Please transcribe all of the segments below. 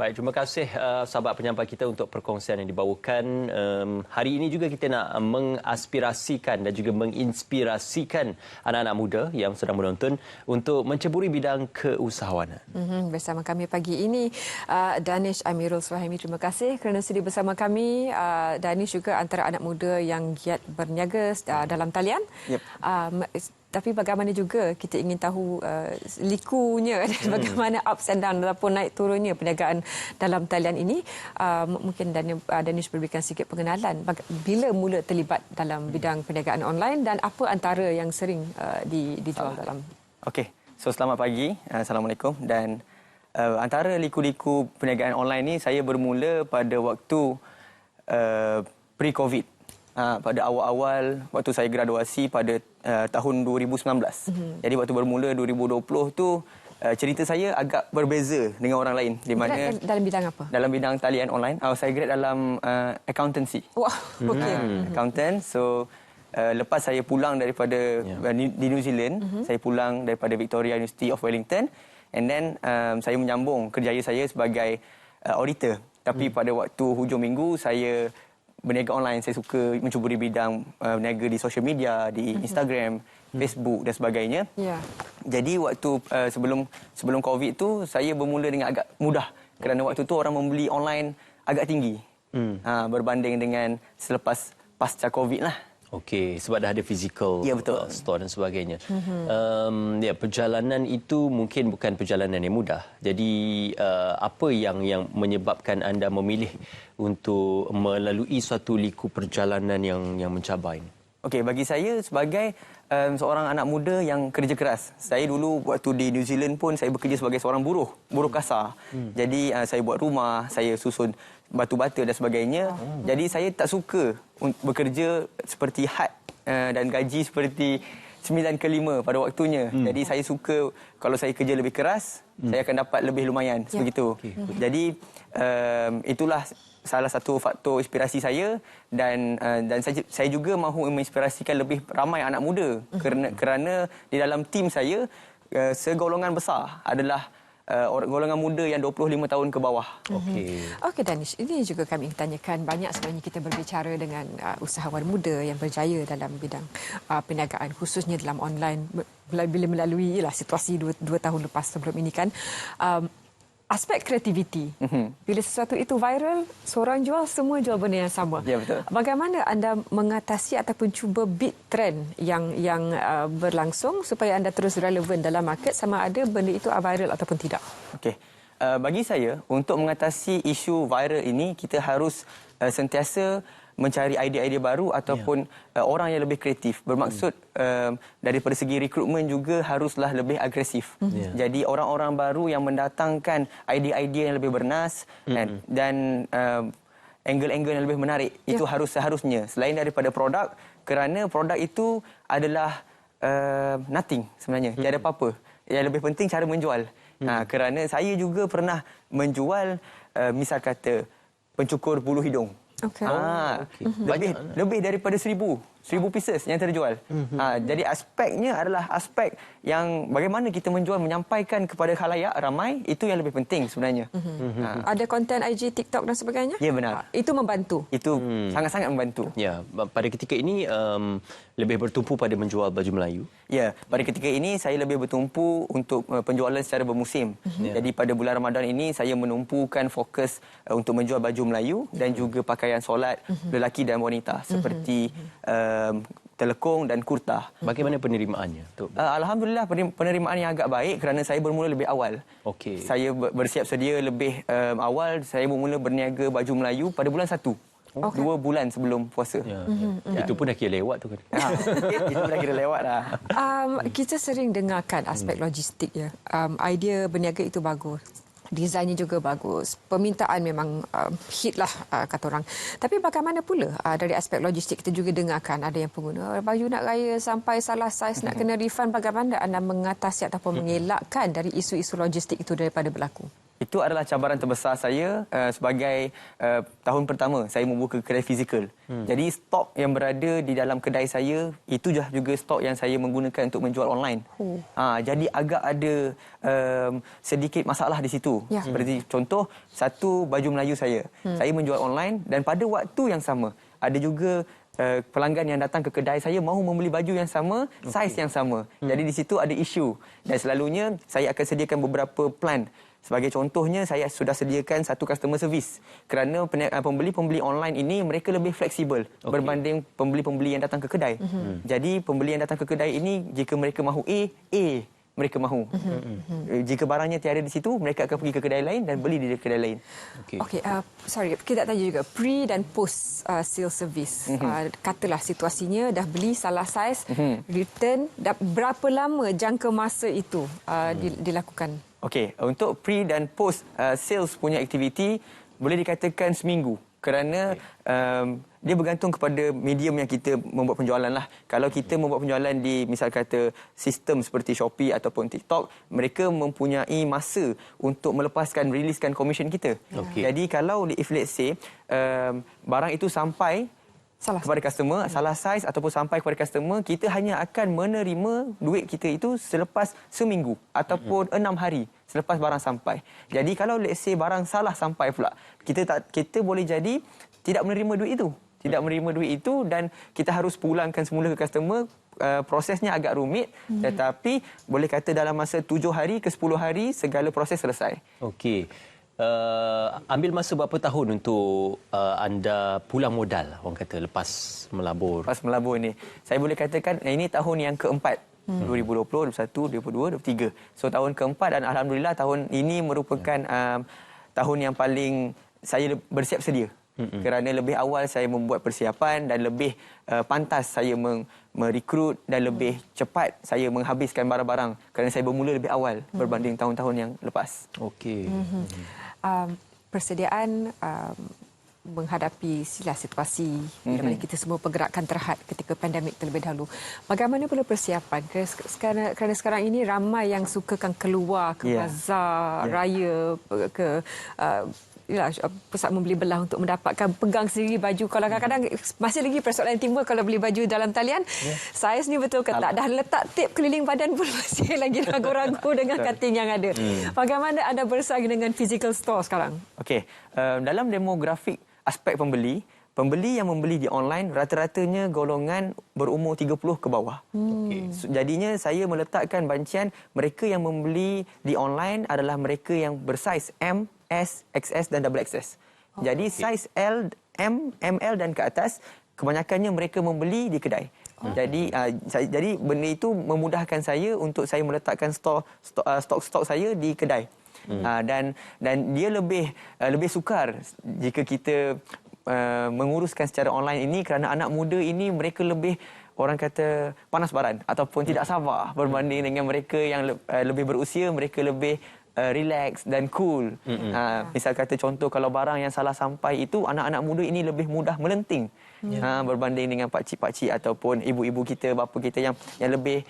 Baik, terima kasih sahabat penyampai kita untuk perkongsian yang dibawakan. Hari ini juga kita nak mengaspirasikan dan juga menginspirasikan anak-anak muda yang sedang menonton untuk menceburi bidang keusahawanan. Bersama kami pagi ini, Danish Amirul Suhaimi. Terima kasih kerana sudi bersama kami. Danish juga antara anak muda yang giat berniaga dalam talian. Yep. Tapi bagaimana juga kita ingin tahu likunya dan bagaimana ups and down ataupun naik turunnya perniagaan dalam talian ini. Mungkin Danish berikan sedikit pengenalan bila mula terlibat dalam bidang perniagaan online dan apa antara yang sering dijual dalam. Okey, so selamat pagi. Assalamualaikum. Dan antara liku-liku perniagaan online ni saya bermula pada waktu pre-COVID. Pada awal-awal waktu saya graduasi pada tahun 2019. Jadi waktu bermula 2020 tu cerita saya agak berbeza dengan orang lain di mana dalam bidang apa? Dalam bidang talian online. Saya grad dalam accountancy. Wah, okey. Accountant. So lepas saya pulang daripada di New Zealand, saya pulang daripada Victoria University of Wellington, and then saya menyambung kerjaya saya sebagai auditor. Tapi pada waktu hujung minggu saya berniaga online. Saya suka mencuburi bidang berniaga di social media, di Instagram, Facebook dan sebagainya. Jadi waktu sebelum COVID tu saya bermula dengan agak mudah kerana waktu tu orang membeli online agak tinggi. Berbanding dengan selepas pasca COVID lah. Okey, sebab dah ada physical store dan sebagainya. Perjalanan itu mungkin bukan perjalanan yang mudah. Jadi apa yang menyebabkan anda memilih untuk melalui suatu liku perjalanan yang mencabar ini? Okey, bagi saya sebagai seorang anak muda yang kerja keras. Saya dulu waktu di New Zealand pun saya bekerja sebagai seorang buruh kasar. Jadi saya buat rumah, saya susun batu bata dan sebagainya. Jadi saya tak suka bekerja seperti had dan gaji seperti 9 ke 5 pada waktunya. Jadi saya suka kalau saya kerja lebih keras, saya akan dapat lebih lumayan sebegitu. Jadi itulah salah satu faktor inspirasi saya dan saya juga mahu menginspirasikan lebih ramai anak muda kerana di dalam tim saya segolongan besar adalah golongan muda yang 25 tahun ke bawah. Okey Danish, ini juga kami ingin tanyakan. Banyak sebenarnya kita berbicara dengan usahawan muda yang berjaya dalam bidang perniagaan, khususnya dalam online bila melalui situasi 2 tahun lepas sebelum ini kan. Aspek kreativiti. Bila sesuatu itu viral, seorang jual, semua jual benda yang sama. Ya, betul. Bagaimana anda mengatasi ataupun cuba beat trend yang berlangsung supaya anda terus relevan dalam market sama ada benda itu viral ataupun tidak? Okey. Bagi saya, untuk mengatasi isu viral ini, kita harus sentiasa mencari idea-idea baru ataupun orang yang lebih kreatif. Bermaksud daripada segi rekrutmen juga haruslah lebih agresif. Jadi orang-orang baru yang mendatangkan idea-idea yang lebih bernas dan angle-angle yang lebih menarik. Itu seharusnya. Selain daripada produk, kerana produk itu adalah nothing sebenarnya. Tiada apa-apa. Yang lebih penting cara menjual. Kerana saya juga pernah menjual misal kata pencukur bulu hidung. Lebih daripada 1,000 pieces yang terjual. Jadi aspeknya adalah aspek yang bagaimana kita menjual, menyampaikan kepada khalayak ramai, itu yang lebih penting sebenarnya. Ada konten IG, TikTok dan sebagainya? Ya, benar. Itu membantu? Itu sangat-sangat membantu. Ya, pada ketika ini lebih bertumpu pada menjual baju Melayu? Ya, pada ketika ini saya lebih bertumpu untuk penjualan secara bermusim. Jadi pada bulan Ramadan ini saya menumpukan fokus untuk menjual baju Melayu dan juga pakaian solat lelaki dan wanita seperti telekung dan kurta. Bagaimana penerimaannya? Alhamdulillah penerimaan yang agak baik kerana saya bermula lebih awal. Saya bersiap sedia lebih awal. Saya bermula berniaga baju Melayu pada bulan 1. 2 bulan sebelum puasa. Itu pun dah kira lewat tu kan? Itu dah kira lewat dah. Kita sering dengarkan aspek logistik ya. Idea berniaga itu bagus. Desainnya juga bagus. Permintaan memang hit lah kata orang. Tapi bagaimana pula dari aspek logistik kita juga dengarkan ada yang pengguna baju nak raya sampai salah saiz nak kena refund. Bagaimana anda mengatasi ataupun mengelakkan dari isu-isu logistik itu daripada berlaku? itu adalah cabaran terbesar saya sebagai tahun pertama saya membuka kedai fizikal. Jadi stok yang berada di dalam kedai saya itu juga stok yang saya menggunakan untuk menjual online. Jadi agak ada sedikit masalah di situ. Seperti contoh satu baju Melayu saya menjual online dan pada waktu yang sama ada juga pelanggan yang datang ke kedai saya mahu membeli baju yang sama, saiz yang sama. Jadi di situ ada isu dan selalunya saya akan sediakan beberapa plan. Sebagai contohnya saya sudah sediakan satu customer service kerana pembeli-pembeli online ini mereka lebih fleksibel berbanding pembeli-pembeli yang datang ke kedai. Jadi pembeli yang datang ke kedai ini jika mereka mahu A mereka mahu. Jika barangnya tiada di situ, mereka akan pergi ke kedai lain dan beli di kedai lain. Okey, sorry, kita tanya juga pre dan post sales service. Katalah situasinya dah beli salah saiz, return, berapa lama jangka masa itu dilakukan? Okey, untuk pre dan post sales punya aktiviti boleh dikatakan seminggu. Kerana dia bergantung kepada medium yang kita membuat penjualan lah. Kalau kita membuat penjualan di misal kata sistem seperti Shopee ataupun TikTok, mereka mempunyai masa untuk melepaskan, riliskan komisen kita. Jadi kalau if let's say barang itu sampai kepada customer, salah saiz ataupun sampai kepada customer, kita hanya akan menerima duit kita itu selepas seminggu ataupun 6 hari selepas barang sampai. Jadi kalau let's say barang salah sampai pula, kita boleh jadi tidak menerima duit itu. Tidak menerima duit itu dan kita harus pulangkan semula ke customer. Prosesnya agak rumit, tetapi boleh kata dalam masa 7 hari ke 10 hari segala proses selesai. Okey. Ambil masa berapa tahun untuk anda pulang modal, orang kata, lepas melabur? Lepas melabur ini. Saya boleh katakan ini tahun yang keempat. 2020, 2021, 2022, 2023. So tahun keempat dan alhamdulillah tahun ini merupakan tahun yang paling saya bersiap sedia. Kerana lebih awal saya membuat persiapan dan lebih pantas saya merekrut dan lebih cepat saya menghabiskan barang-barang kerana saya bermula lebih awal berbanding tahun-tahun yang lepas. Okey. Persediaan menghadapi situasi di mana kita semua pergerakan terhad ketika pandemik terlebih dahulu. Bagaimana pula persiapan? Kerana sekarang ini ramai yang sukakan keluar ke bazar raya, ke pusat membeli belah untuk mendapatkan pegang sendiri baju. Kalau kadang-kadang masih lagi persoalan yang timbul kalau beli baju dalam talian, saiz ni betul ke tak? Dah letak tip keliling badan pun masih lagi ragu-ragu dengan cutting yang ada. Bagaimana anda bersaing dengan physical store sekarang? Okey, dalam demografik aspek pembeli yang membeli di online rata-ratanya golongan berumur 30 ke bawah. Jadinya saya meletakkan bancian mereka yang membeli di online adalah mereka yang bersaiz M, S, XS dan XXS. Jadi saiz L, M, ML dan ke atas kebanyakannya mereka membeli di kedai. Jadi benda itu memudahkan saya untuk saya meletakkan stok saya di kedai. Dan dia lebih sukar jika kita menguruskan secara online ini kerana anak muda ini mereka lebih orang kata panas baran ataupun tidak sabar berbanding dengan mereka yang lebih berusia, mereka lebih relax dan cool. Misal kata contoh kalau barang yang salah sampai itu anak-anak muda ini lebih mudah melenting berbanding dengan pakcik-pakcik ataupun ibu-ibu kita, bapa kita yang lebih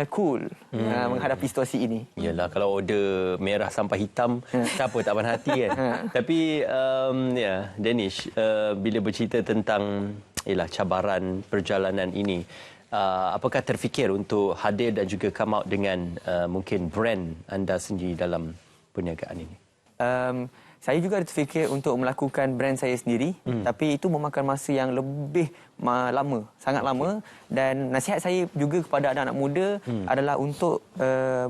cool menghadapi situasi ini. Yalah, kalau order merah sampai hitam, siapa tak panas hati kan? Tapi Danish, bila bercerita tentang cabaran perjalanan ini, apakah terfikir untuk hadir dan juga come out dengan mungkin brand anda sendiri dalam perniagaan ini? Saya juga terfikir untuk melakukan brand saya sendiri, tapi itu memakan masa yang lebih lama, sangat lama. Dan nasihat saya juga kepada anak-anak muda adalah untuk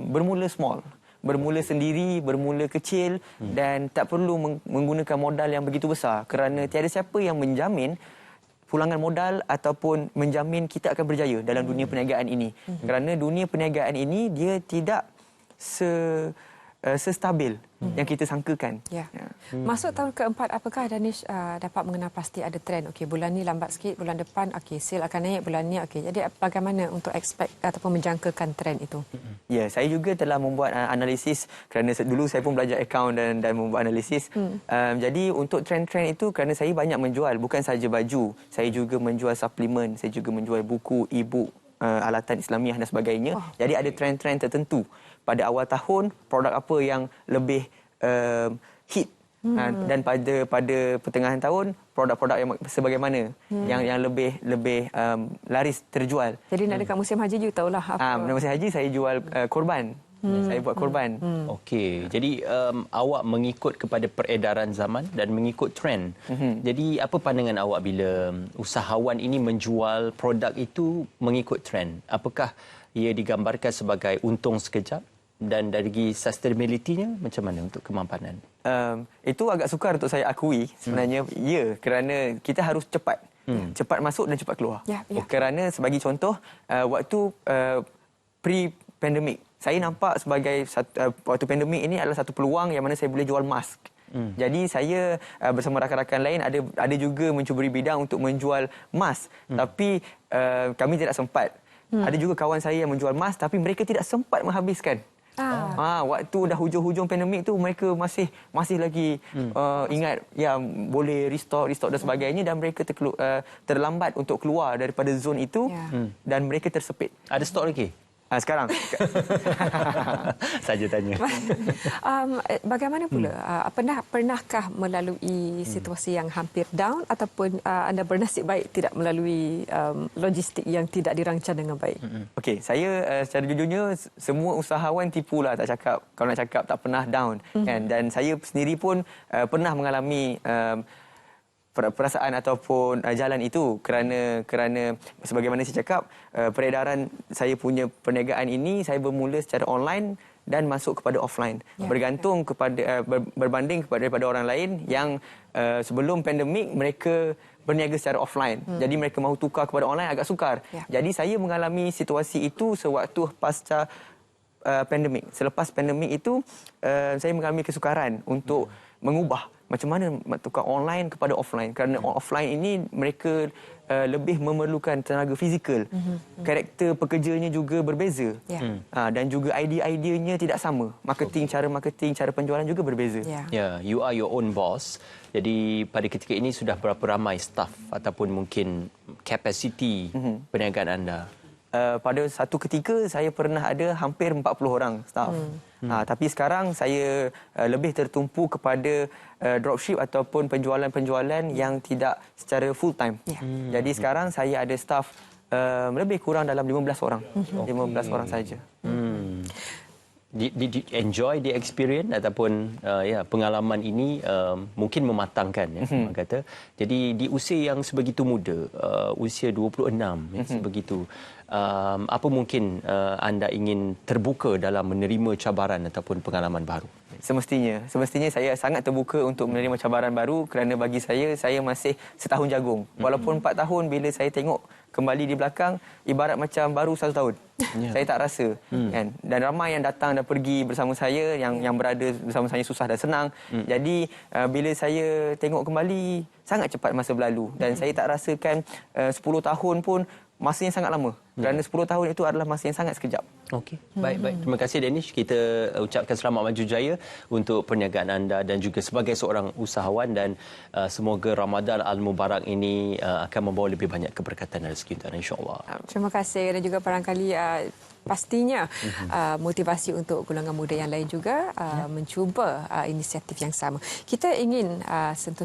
bermula small. Bermula sendiri, bermula kecil dan tak perlu menggunakan modal yang begitu besar kerana tiada siapa yang menjamin pulangan modal ataupun menjamin kita akan berjaya dalam dunia perniagaan ini. Kerana dunia perniagaan ini dia tidak sestabil yang kita sangkakan. Masuk tahun keempat, apakah Danish dapat mengenal pasti ada trend? Okey, bulan ni lambat sikit, bulan depan sale akan naik, bulan ni jadi bagaimana untuk expect ataupun menjangkakan trend itu? Ya, saya juga telah membuat analisis kerana dulu saya pun belajar akaun dan membuat analisis. Jadi untuk trend-trend itu kerana saya banyak menjual bukan sahaja baju, saya juga menjual suplemen, saya juga menjual buku, e-book, alatan Islamiah dan sebagainya. Jadi ada trend-trend tertentu. Pada awal tahun, produk apa yang lebih hit. Dan pada pertengahan tahun produk-produk yang sebagaimana yang lebih laris terjual. Jadi nak dekat musim haji you tahulah apa. Musim haji saya jual korban. Saya buat korban. Okey, jadi awak mengikut kepada peredaran zaman dan mengikut trend. Jadi apa pandangan awak bila usahawan ini menjual produk itu mengikut trend? Apakah ia digambarkan sebagai untung sekejap? Dan dari segi sustainability-nya macam mana untuk kemampanan? Itu agak sukar untuk saya akui sebenarnya. Ya, kerana kita harus cepat. Cepat masuk dan cepat keluar. Kerana sebagai contoh, waktu pre-pandemic, saya nampak sebagai waktu pandemik ini adalah satu peluang yang mana saya boleh jual mask. Jadi saya bersama rakan-rakan lain ada juga mencuburi bidang untuk menjual mask. Tapi kami tidak sempat. Ada juga kawan saya yang menjual mask tapi mereka tidak sempat menghabiskan. Waktu dah hujung-hujung pandemik tu mereka masih lagi ingat boleh restock dan sebagainya, dan mereka terlambat untuk keluar daripada zon itu dan mereka tersepit. Ada stok lagi? Sekarang. Saja tanya. Bagaimana pula? Pernahkah melalui situasi yang hampir down ataupun anda bernasib baik tidak melalui logistik yang tidak dirancang dengan baik? Okey, saya secara jujurnya semua usahawan tipulah tak cakap. Kalau nak cakap tak pernah down kan, dan saya sendiri pun pernah mengalami perasaan ataupun jalan itu kerana sebagaimana saya cakap, peredaran saya punya perniagaan ini saya bermula secara online dan masuk kepada offline. Bergantung kepada berbanding daripada orang lain yang sebelum pandemik mereka berniaga secara offline. Jadi mereka mahu tukar kepada online agak sukar. Jadi saya mengalami situasi itu sewaktu pasca pandemik. Selepas pandemik itu saya mengalami kesukaran untuk mengubah macam mana tukar online kepada offline, kerana offline ini mereka lebih memerlukan tenaga fizikal. Karakter pekerjanya juga berbeza. Dan juga idea-ideanya tidak sama. Cara marketing, cara penjualan juga berbeza. You are your own boss. Jadi pada ketika ini sudah berapa ramai staff ataupun mungkin kapasiti perniagaan anda? Pada satu ketika saya pernah ada hampir 40 orang staff. Tapi sekarang saya lebih tertumpu kepada dropship ataupun penjualan-penjualan yang tidak secara full time. Jadi sekarang saya ada staff lebih kurang dalam 15 orang. 15 orang saja. Did you enjoy the experience ataupun pengalaman ini mungkin mematangkan orang kata. Jadi di usia yang sebegitu muda, usia 26 sebegitu, apa mungkin anda ingin terbuka dalam menerima cabaran ataupun pengalaman baru? Semestinya saya sangat terbuka untuk menerima cabaran baru, kerana bagi saya masih setahun jagung. Walaupun 4 tahun, bila saya tengok kembali di belakang, ibarat macam baru 1 tahun. Saya tak rasa. Kan? Dan ramai yang datang dan pergi bersama saya, yang berada bersama saya susah dan senang. Jadi bila saya tengok kembali, sangat cepat masa berlalu. Dan saya tak rasakan 10 tahun pun masa yang sangat lama. Kerana 10 tahun itu adalah masa yang sangat sekejap. Okey, baik. Terima kasih Danish. Kita ucapkan selamat maju jaya untuk perniagaan anda dan juga sebagai seorang usahawan, dan semoga Ramadan Al-Mubarak ini akan membawa lebih banyak keberkatan dan rezeki untuk anda, insya-Allah. Terima kasih, dan juga barangkali pastinya motivasi untuk golongan muda yang lain juga mencuba inisiatif yang sama. Kita ingin sentuh